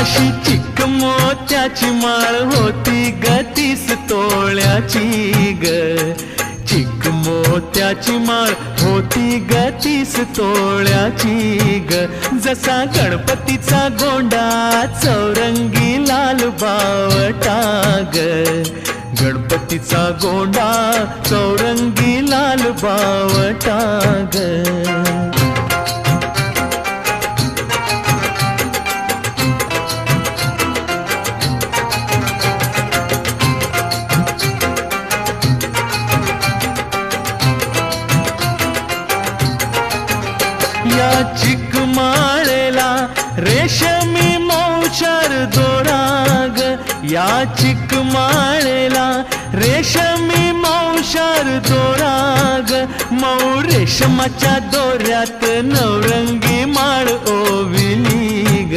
अशी चिक मोत्याची माळ होती ग 30 तोळ्याची ग. चिक मोत्याची माळ होती ग 30 तोळ्याची ग. जसा गणपतीचा गोंडा चौरंगी लाल बावटा ग. गणपतीचा गोंडा चौरंगी लाल बावटा ग. या चिकमाळेला रेशमी मौचार दोराग. या चिकमाळेला रेशमी मौचार दोराग. मऊ रेशमाच्या दोऱ्यात नवरंगी माळ ओविली ग.